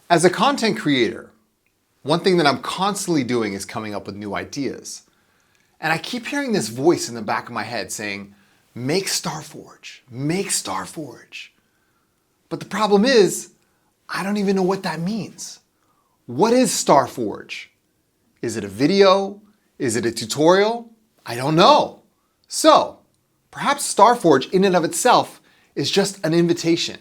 As a content creator, one thing that I'm constantly doing is coming up with new ideas. And I keep hearing this voice in the back of my head saying, make STARFORGE, make STARFORGE. But the problem is, I don't even know what that means. What is STARFORGE? Is it a video? Is it a tutorial? I don't know. So, perhaps STARFORGE in and of itself is just an invitation,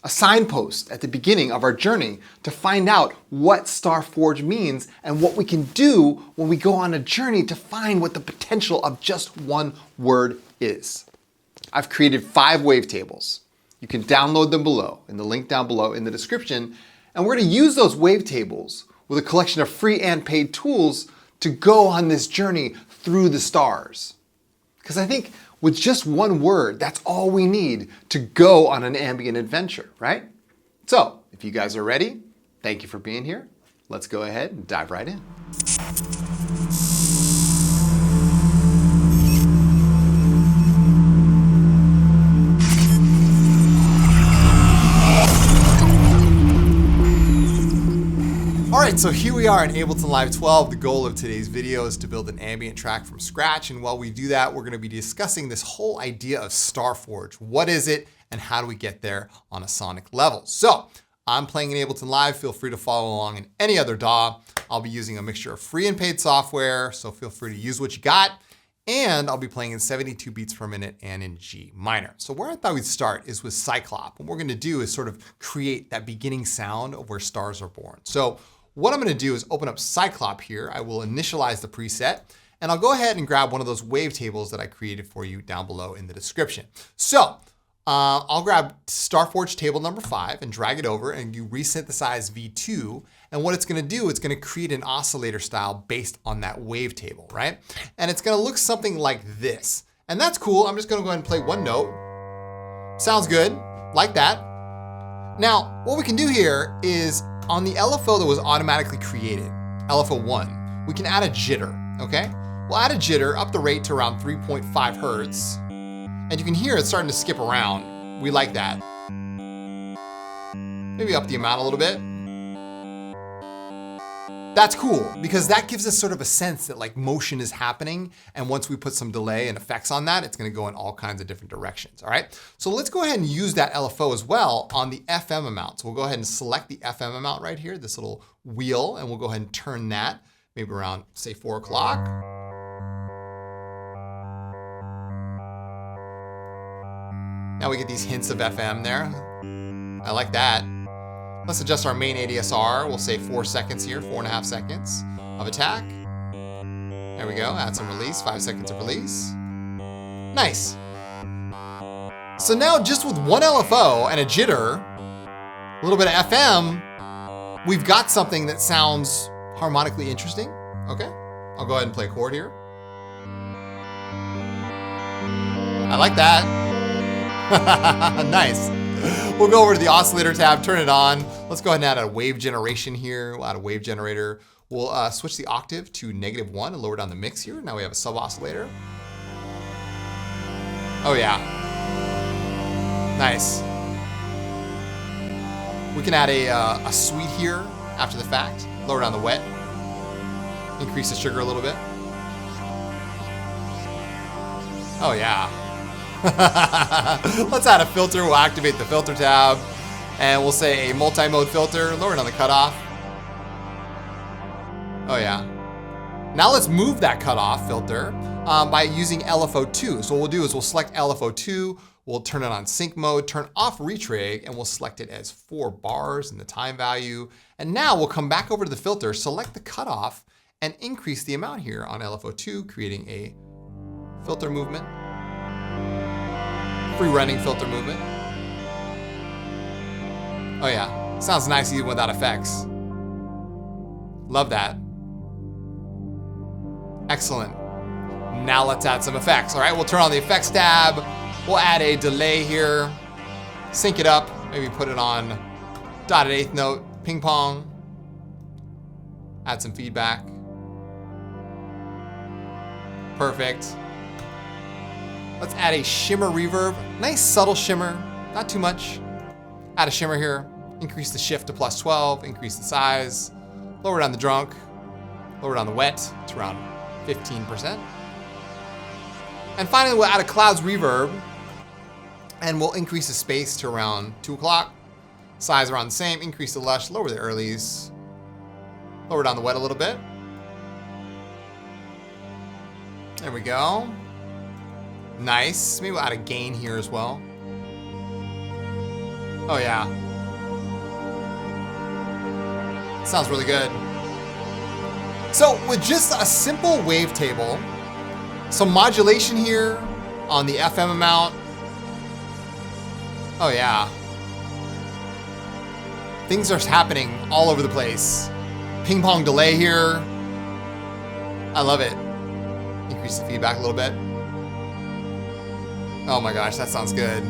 a signpost at the beginning of our journey to find out what STARFORGE means and what we can do when we go on a journey to find what the potential of just one word is. I've created 5 wavetables. You can download them below in the link down below in the description, and we're going to use those wavetables with a collection of free and paid tools to go on this journey through the stars. Because I think with just one word, that's all we need to go on an ambient adventure, right? So, if you guys are ready, thank you for being here. Let's go ahead and dive right in. Alright, so here we are in Ableton Live 12. The goal of today's video is to build an ambient track from scratch, and while we do that, we're going to be discussing this whole idea of STARFORGE. What is it, and how do we get there on a sonic level? So, I'm playing in Ableton Live. Feel free to follow along in any other DAW. I'll be using a mixture of free and paid software, so feel free to use what you got. And I'll be playing in 72 beats per minute and in G minor. So where I thought we'd start is with Cyclop. What we're going to do is sort of create that beginning sound of where stars are born. So what I'm going to do is open up Cyclop here. I will initialize the preset, and I'll go ahead and grab one of those wavetables that I created for you down below in the description. So I'll grab STARFORGE table number 5 and drag it over, and you resynthesize V2. And what it's going to do, it's going to create an oscillator style based on that wavetable, right? And it's going to look something like this. And that's cool. I'm just going to go ahead and play one note. Sounds good, like that. Now, what we can do here is on the LFO that was automatically created, LFO 1, we can add a jitter, okay? We'll add a jitter, up the rate to around 3.5 hertz. And you can hear it starting to skip around. We like that. Maybe up the amount a little bit. That's cool, because that gives us sort of a sense that like motion is happening. And once we put some delay and effects on that, it's gonna go in all kinds of different directions, all right? So let's go ahead and use that LFO as well on the FM amount. So we'll go ahead and select the FM amount right here, this little wheel, and we'll go ahead and turn that maybe around, say 4 o'clock. Now we get these hints of FM there. I like that. Let's adjust our main ADSR. We'll say 4 seconds here, 4.5 seconds of attack. There we go, add some release, 5 seconds of release. Nice. So now just with one LFO and a jitter, a little bit of FM, we've got something that sounds harmonically interesting. Okay, I'll go ahead and play a chord here. I like that. Nice. We'll go over to the oscillator tab, turn it on. Let's go ahead and add a wave generation here. We'll add a wave generator. We'll switch the octave to -1 and lower down the mix here. Now we have a sub oscillator. Oh yeah. Nice. We can add a sweet here after the fact. Lower down the wet. Increase the sugar a little bit. Oh yeah. Let's add a filter. We'll activate the filter tab, and we'll say a multi-mode filter, lower down the cutoff. Oh yeah. Now let's move that cutoff filter by using LFO2. So what we'll do is we'll select LFO2, we'll turn it on sync mode, turn off retrig, and we'll select it as 4 bars in the time value. And now we'll come back over to the filter, select the cutoff, and increase the amount here on LFO2, creating a filter movement. Free running filter movement. Oh yeah, sounds nice even without effects. Love that. Excellent. Now let's add some effects. All right, we'll turn on the effects tab. We'll add a delay here. Sync it up. Maybe put it on dotted 8th note, ping pong. Add some feedback. Perfect. Let's add a shimmer reverb. Nice subtle shimmer, not too much. Add a shimmer here, increase the shift to plus 12, increase the size, lower down the drunk, lower down the wet to around 15%. And finally, we'll add a clouds reverb, and we'll increase the space to around 2 o'clock. Size around the same, increase the lush, lower the earlies, lower down the wet a little bit. There we go. Nice. Maybe we'll add a gain here as well. Oh yeah. Sounds really good. So with just a simple wavetable, some modulation here on the FM amount. Oh yeah. Things are happening all over the place. Ping pong delay here. I love it. Increase the feedback a little bit. Oh my gosh, that sounds good.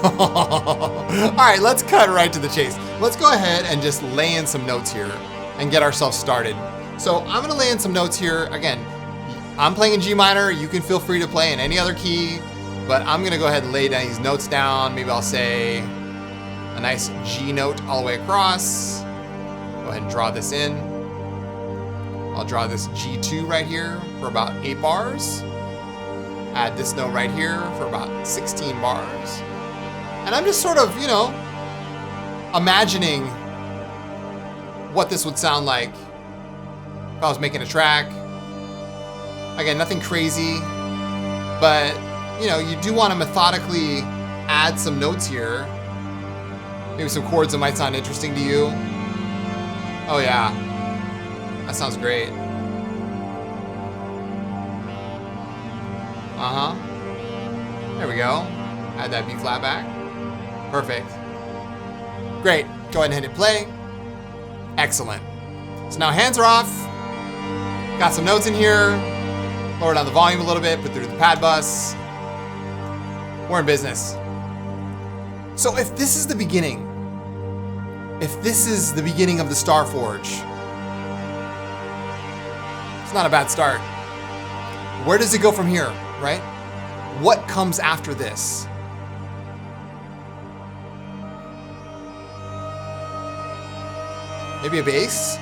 All right, let's cut right to the chase. Let's go ahead and just lay in some notes here and get ourselves started. So I'm gonna lay in some notes here. Again, I'm playing in G minor. You can feel free to play in any other key, but I'm gonna go ahead and lay these notes down. Maybe I'll say a nice G note all the way across. Go ahead and draw this in. I'll draw this G2 right here for about 8 bars. Add this note right here for about 16 bars. And I'm just sort of, you know, imagining what this would sound like if I was making a track. Again, nothing crazy, but you know, you do want to methodically add some notes here. Maybe some chords that might sound interesting to you. Oh yeah, that sounds great. There we go. Add that B flat back. Perfect. Great. Go ahead and hit it play. Excellent. So now hands are off. Got some notes in here. Lower down the volume a little bit. Put through the pad bus. We're in business. So if this is the beginning, of the STARFORGE, it's not a bad start. Where does it go from here, right? What comes after this? Maybe a bass?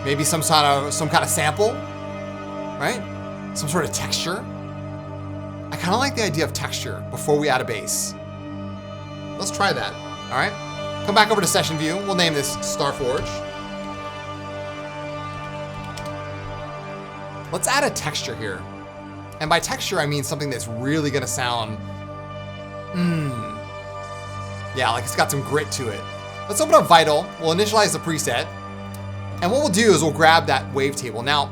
Maybe some kind of sample, right? Some sort of texture. I kind of like the idea of texture before we add a bass. Let's try that, all right? Come back over to session view. We'll name this STARFORGE. Let's add a texture here. And by texture, I mean something that's really gonna sound, yeah, like it's got some grit to it. Let's open up Vital. We'll initialize the preset. And what we'll do is we'll grab that wavetable. Now,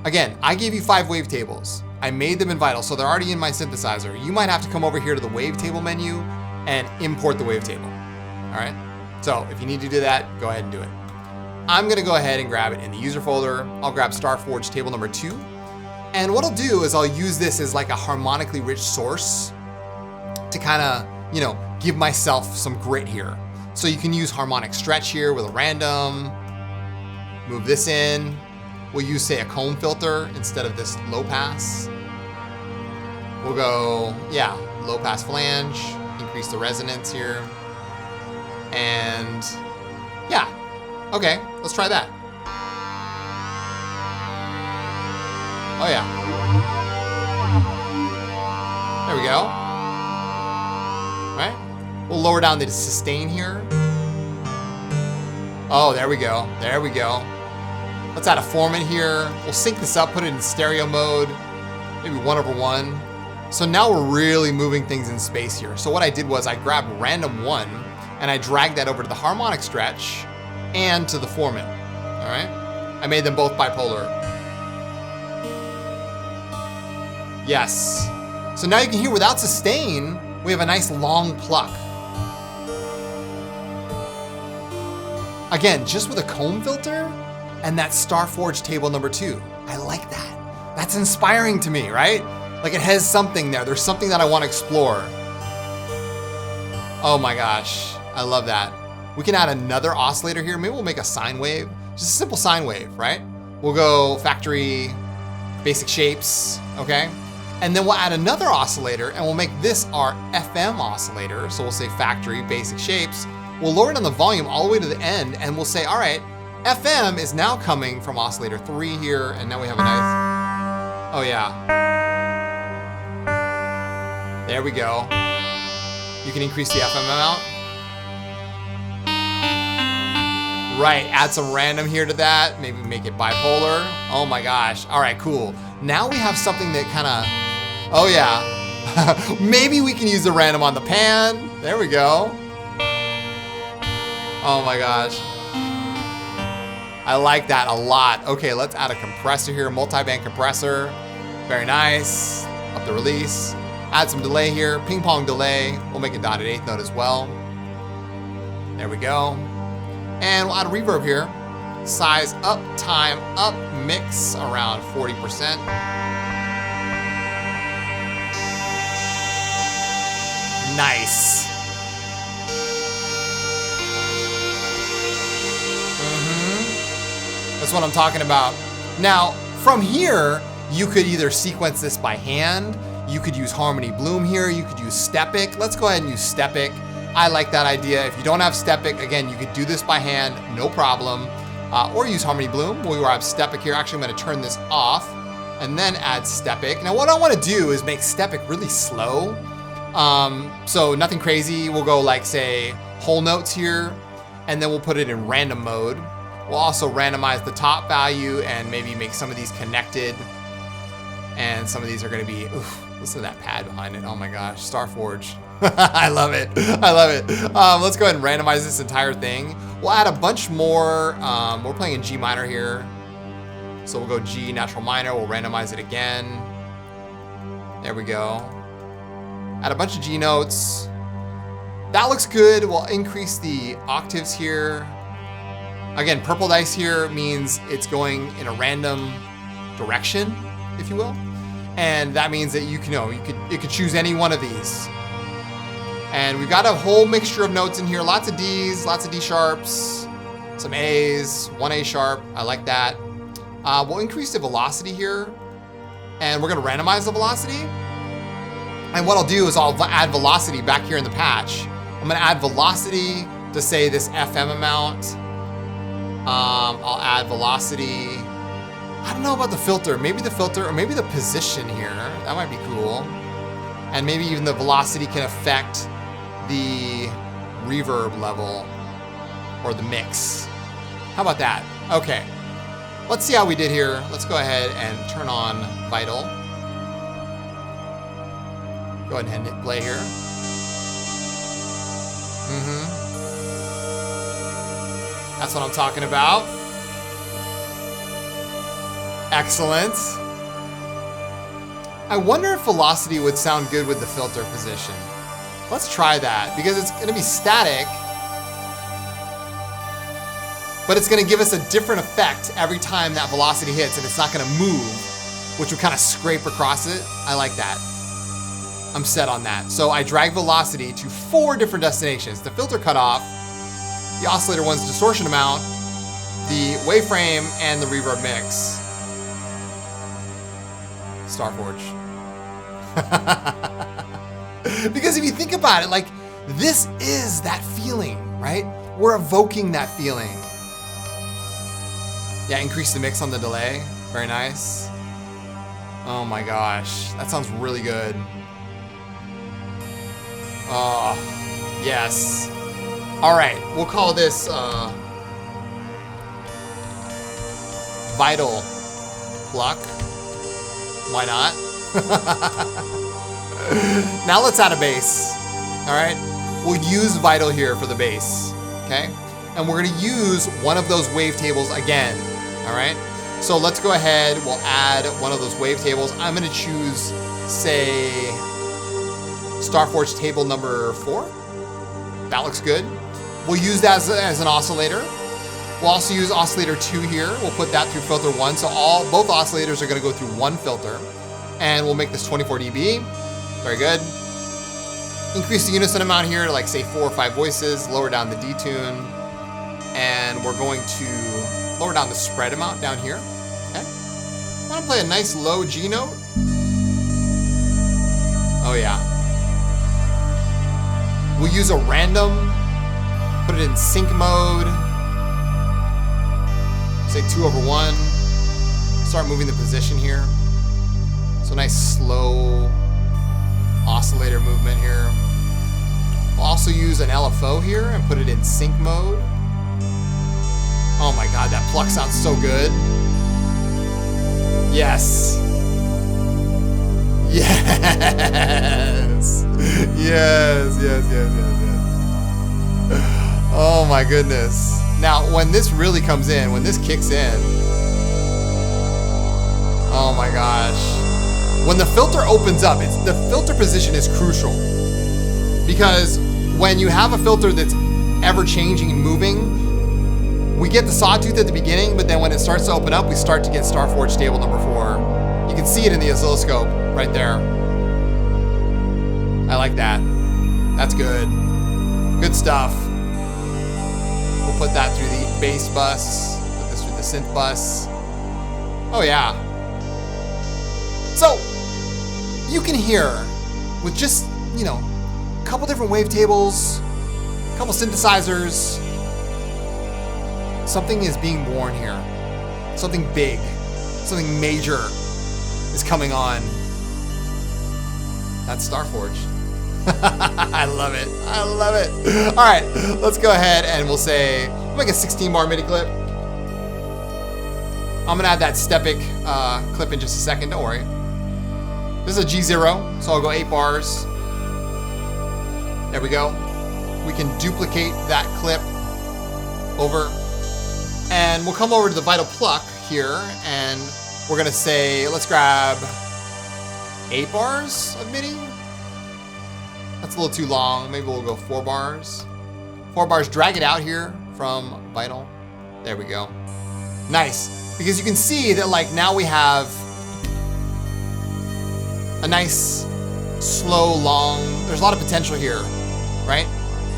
again, I gave you 5 wavetables. I made them in Vital, so they're already in my synthesizer. You might have to come over here to the wavetable menu and import the wavetable, all right? So if you need to do that, go ahead and do it. I'm gonna go ahead and grab it in the user folder. I'll grab STARFORGE table number 2. And what I'll do is I'll use this as like a harmonically rich source to kind of, you know, give myself some grit here. So you can use harmonic stretch here with a random, move this in. We'll use, say, a comb filter instead of this low pass. We'll go, yeah, low pass flange, increase the resonance here. And yeah, okay, let's try that. Oh yeah. There we go. Right? We'll lower down the sustain here. Oh, there we go. There we go. Let's add a form in here. We'll sync this up, put it in stereo mode, maybe 1/1. So now we're really moving things in space here. So what I did was I grabbed random 1 and I dragged that over to the harmonic stretch and to the Foreman. All right? I made them both bipolar. Yes. So now you can hear without sustain, we have a nice long pluck. Again, just with a comb filter and that STARFORGE table number 2. I like that. That's inspiring to me, right? Like it has something there. There's something that I want to explore. Oh my gosh, I love that. We can add another oscillator here. Maybe we'll make a sine wave, just a simple sine wave, right? We'll go factory, basic shapes, okay? And then we'll add another oscillator and we'll make this our FM oscillator. So we'll say factory basic shapes. We'll lower it on the volume all the way to the end and we'll say, all right, FM is now coming from oscillator 3 here. And now we have a nice, oh yeah. There we go. You can increase the FM amount. Right, add some random here to that. Maybe make it bipolar. Oh my gosh. All right, cool. Now we have something that kind of, oh yeah. Maybe we can use the random on the pan. There we go. Oh my gosh. I like that a lot. Okay, let's add a compressor here, multi-band compressor. Very nice. Up the release. Add some delay here, ping pong delay. We'll make a dotted eighth note as well. There we go. And we'll add a reverb here. Size up, time up, mix around 40%. Nice. That's what I'm talking about. Now, from here, you could either sequence this by hand, you could use Harmony Bloom here, you could use Stepic. Let's go ahead and use Stepic. I like that idea. If you don't have Stepic, again, you could do this by hand, no problem. Or use Harmony Bloom. We will have Stepic here. Actually, I'm gonna turn this off and then add Stepic. Now, what I wanna do is make Stepic really slow. So nothing crazy. We'll go like, say, whole notes here, and then we'll put it in random mode. We'll also randomize the top value and maybe make some of these connected. And some of these are gonna be, oof, listen to that pad behind it. Oh my gosh, STARFORGE. I love it, I love it. Let's go ahead and randomize this entire thing. We'll add a bunch more. We're playing in G minor here. So we'll go G natural minor, we'll randomize it again. There we go. Add a bunch of G notes. That looks good. We'll increase the octaves here. Again, purple dice here means it's going in a random direction, if you will. And that means that you could choose any one of these. And we've got a whole mixture of notes in here. Lots of Ds, lots of D sharps, some As, one A sharp. I like that. We'll increase the velocity here. And we're gonna randomize the velocity. And what I'll do is I'll add velocity back here in the patch. I'm gonna add velocity to say this FM amount. I'll add velocity. I don't know about the filter. Maybe the filter or maybe the position here. That might be cool. And maybe even the velocity can affect the reverb level or the mix. How about that? Okay. Let's see how we did here. Let's go ahead and turn on Vital. Go ahead and hit play here. That's what I'm talking about. Excellent. I wonder if velocity would sound good with the filter position. Let's try that because it's gonna be static, but it's gonna give us a different effect every time that velocity hits and it's not gonna move, which will kind of scrape across it. I like that. I'm set on that. So I drag velocity to 4 different destinations. The filter cutoff, the oscillator one's distortion amount, the waveframe, and the reverb mix. STARFORGE. Because if you think about it, like, this is that feeling, right? We're evoking that feeling. Yeah, increase the mix on the delay. Very nice. Oh my gosh, that sounds really good. Oh, yes. All right, we'll call this Vital Pluck. Why not? Now let's add a bass. All right, we'll use Vital here for the bass, okay? And we're gonna use one of those wavetables again, all right? So let's go ahead, we'll add one of those wavetables. I'm gonna choose, say, STARFORGE table number 4. That looks good. We'll use that as an oscillator. We'll also use oscillator 2 here. We'll put that through filter 1. So both oscillators are gonna go through one filter. And we'll make this 24 dB. Very good. Increase the unison amount here to like say 4 or 5 voices, lower down the detune. And we're going to lower down the spread amount down here, okay? I wanna play a nice low G note. Oh yeah. We'll use a random, put it in sync mode. Say 2/1. Start moving the position here. So nice slow oscillator movement here. We'll also use an LFO here and put it in sync mode. Oh my God, that pluck sounds so good. Yes. Yes. Yes, yes, yes, yes, yes. Oh my goodness. Now, when this really comes in, when this kicks in, oh my gosh. When the filter opens up, the filter position is crucial. Because when you have a filter that's ever changing and moving, we get the sawtooth at the beginning, but then when it starts to open up, we start to get STARFORGE table number 4. You can see it in the oscilloscope right there. I like that. That's good. Good stuff. We'll put that through the bass bus, put this through the synth bus. Oh yeah. So you can hear with just, you know, a couple different wavetables, a couple synthesizers, something is being born here. Something big, something major is coming on. That's STARFORGE. I love it. I love it. All right, let's go ahead and we'll say, we'll make a 16 bar MIDI clip. I'm gonna add that Stepic clip in just a second, don't worry. This is a G0, so I'll go 8 bars. There we go. We can duplicate that clip over, and we'll come over to the Vital Pluck here, and we're gonna say, let's grab 8 bars of MIDI. That's a little too long. Maybe we'll go 4 bars. 4 bars, drag it out here from Vital. There we go. Nice, because you can see that like now we have a nice, slow, long, there's a lot of potential here, right?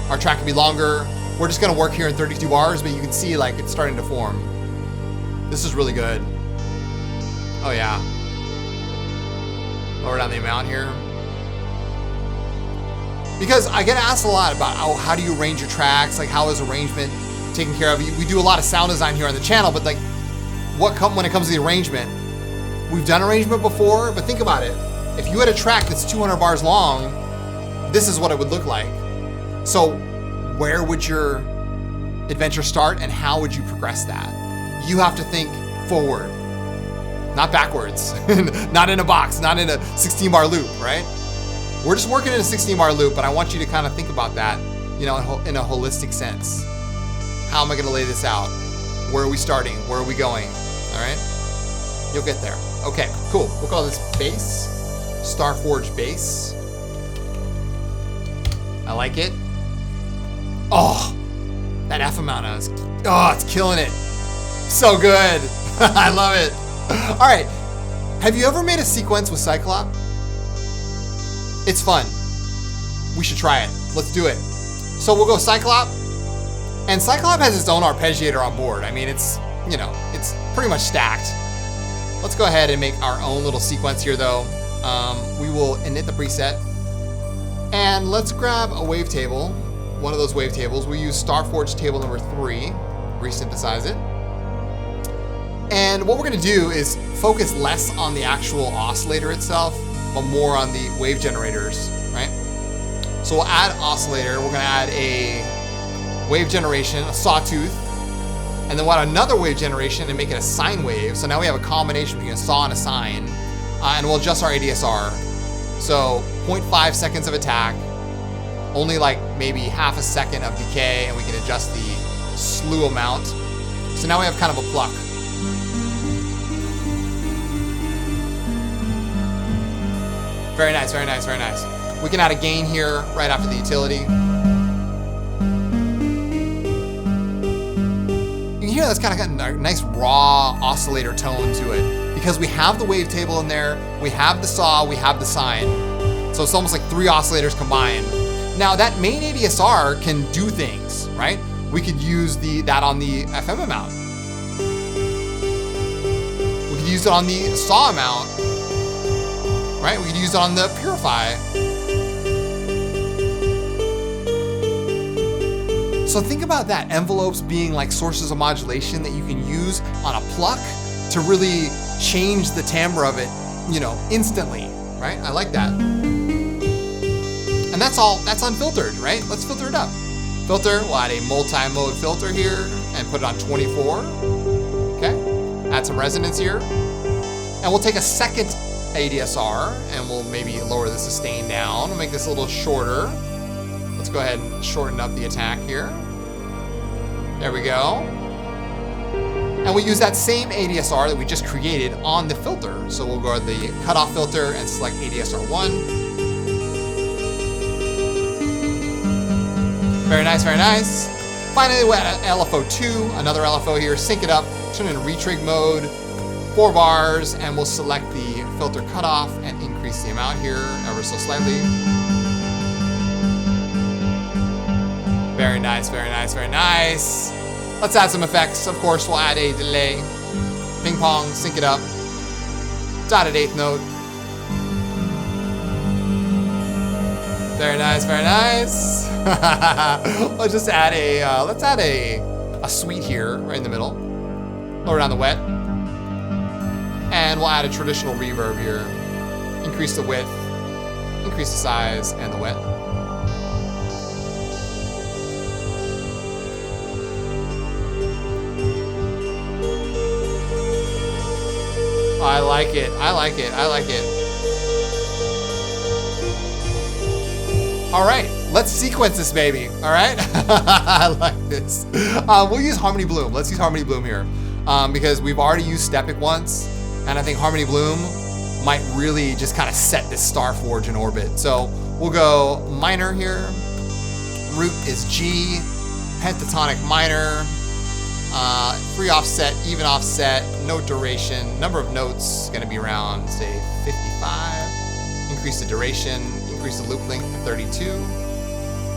Our track can be longer. We're just gonna work here in 32 bars, but you can see like it's starting to form. This is really good. Oh yeah. Lower down the amount here. Because I get asked a lot about, oh, how do you arrange your tracks? Like, how is arrangement taken care of? We do a lot of sound design here on the channel, but like, when it comes to the arrangement, we've done arrangement before, but think about it. If you had a track that's 200 bars long, this is what it would look like. So where would your adventure start and how would you progress that? You have to think forward, not backwards, not in a box, not in a 16 bar loop, right? We're just working in a 16 bar loop, but I want you to kind of think about that, you know, in a holistic sense. How am I gonna lay this out? Where are we starting? Where are we going? All right? You'll get there. Okay, cool. We'll call this bass, STARFORGE bass. I like it. Oh, that F amount is, oh, it's killing it. So good. I love it. All right, have you ever made a sequence with Cyclop? It's fun. We should try it. Let's do it. So we'll go Cyclop, and Cyclop has its own arpeggiator on board. I mean, it's, you know, it's pretty much stacked. Let's go ahead and make our own little sequence here though. We will init the preset, and let's grab a wavetable, one of those wavetables. We'll use STARFORGE table number 3, resynthesize it. And what we're gonna do is focus less on the actual oscillator itself, but more on the wave generators, right? So we'll add oscillator, we're gonna add a wave generation, a sawtooth, and then we'll add another wave generation and make it a sine wave. So now we have a combination between a saw and a sine, and we'll adjust our ADSR. So 0.5 seconds of attack, only like maybe half a second of decay, and we can adjust the slew amount. So now we have kind of a pluck. Very nice, very nice, very nice. We can add a gain here right after the utility. You can hear that's kind of got a nice raw oscillator tone to it because we have the wavetable in there, we have the saw, we have the sine. So it's almost like 3 oscillators combined. Now that main ADSR can do things, right? We could use that on the FM amount. We could use it on the saw amount. right? We could use it on the Purify. So think about that, envelopes being like sources of modulation that you can use on a pluck to really change the timbre of it, you know, instantly, right? I like that. And that's unfiltered, right? Let's filter it up. Filter, we'll add a multi-mode filter here and put it on 24. Okay, add some resonance here. And we'll take a second ADSR and we'll maybe lower the sustain down. We'll make this a little shorter. Let's go ahead and shorten up the attack here. There we go. And we'll use that same ADSR that we just created on the filter. So we'll go to the cutoff filter and select ADSR 1. Very nice, very nice. Finally, we'll add LFO 2, another LFO here, sync it up, turn it into retrig mode, 4 bars, and we'll select the filter cutoff and increase the amount here ever so slightly. Very nice, very nice, very nice. Let's add some effects. Of course, we'll add a delay. Ping pong, sync it up. Dotted 8th note. Very nice, very nice. Let's just add let's add a sweet here, right in the middle. Lower down the wet. And we'll add a traditional reverb here. Increase the width, increase the size, and the wet. I like it, I like it, I like it. All right, let's sequence this baby, all right? I like this. We'll use Harmony Bloom. Let's use Harmony Bloom here because we've already used Stepic once, and I think Harmony Bloom might really just kind of set this STARFORGE in orbit. So we'll go minor here. Root is G, pentatonic minor, free offset, even offset, note duration, number of notes gonna be around, say, 55. Increase the duration, increase the loop length to 32.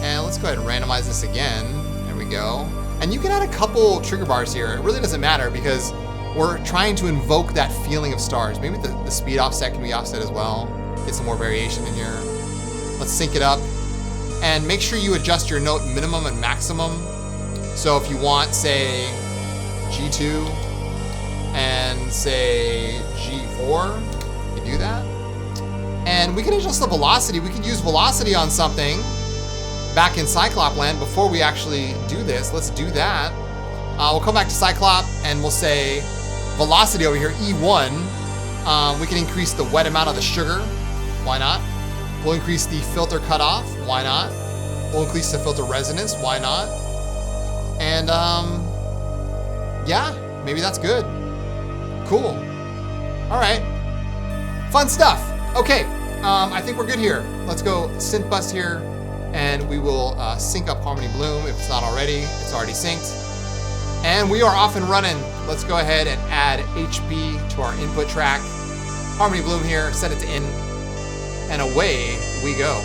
And let's go ahead and randomize this again. There we go. And you can add a couple trigger bars here. It really doesn't matter because we're trying to invoke that feeling of stars. Maybe the speed offset can be offset as well. Get some more variation in here. Let's sync it up. And make sure you adjust your note minimum and maximum. So if you want, say, G2 and say G4, you can do that. And we can adjust the velocity. We can use velocity on something back in Cyclop land before we actually do this. Let's do that. We'll come back to Cyclop and we'll say velocity over here, E1. We can increase the wet amount of the sugar. Why not? We'll increase the filter cutoff. Why not? We'll increase the filter resonance. Why not? And yeah, maybe that's good. Cool. All right. Fun stuff. Okay, I think we're good here. Let's go synth bus here, and we will sync up Harmony Bloom if it's not already. It's already synced. And we are off and running. Let's go ahead and add HB to our input track. Harmony Bloom here, set it to in, and away we go.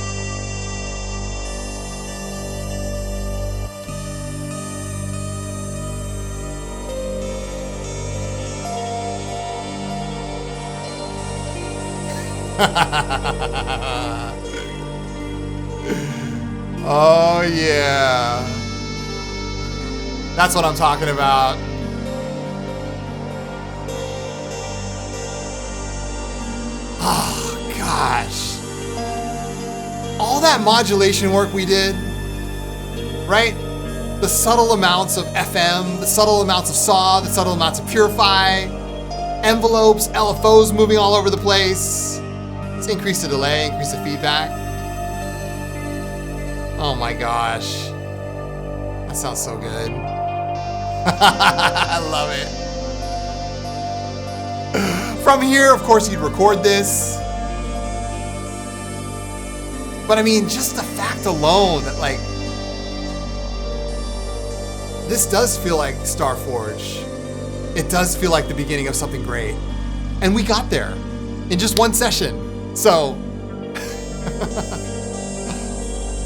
Oh yeah, that's what I'm talking about. Oh gosh, all that modulation work we did, right? The subtle amounts of FM, the subtle amounts of SAW, the subtle amounts of Purify, envelopes, LFOs moving all over the place. Let's increase the delay, increase the feedback. Oh my gosh. That sounds so good. I love it. From here, of course, you'd record this. But I mean, just the fact alone that like, this does feel like STARFORGE. It does feel like the beginning of something great. And we got there in just one session. So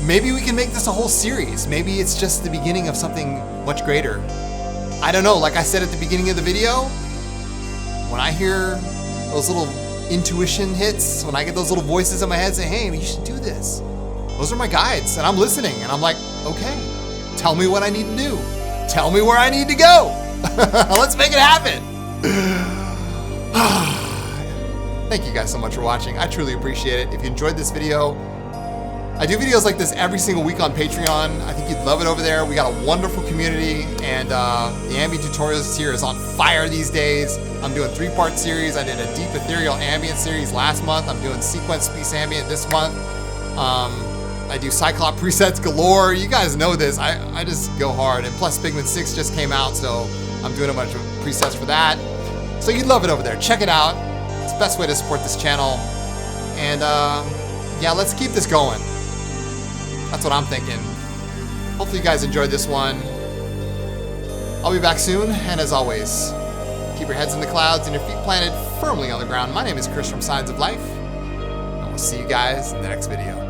maybe we can make this a whole series. Maybe it's just the beginning of something much greater. I don't know, like I said at the beginning of the video, when I hear those little intuition hits, when I get those little voices in my head saying, hey, you should do this. Those are my guides, and I'm listening, and I'm like, okay, tell me what I need to do. Tell me where I need to go. Let's make it happen. Thank you guys so much for watching. I truly appreciate it. If you enjoyed this video, I do videos like this every single week on Patreon. I think you'd love it over there. We got a wonderful community, and the ambient tutorials here is on fire these days. I'm doing 3-part series. I did a deep ethereal ambient series last month. I'm doing sequence space ambient this month. I do Cyclop presets galore. You guys know this. I just go hard. And plus Pigment 6 just came out, so I'm doing a bunch of presets for that. So you'd love it over there. Check it out. It's the best way to support this channel. And yeah, let's keep this going. That's what I'm thinking. Hopefully you guys enjoyed this one. I'll be back soon, and as always, keep your heads in the clouds and your feet planted firmly on the ground. My name is Chris from Signs of Life, and we'll see you guys in the next video.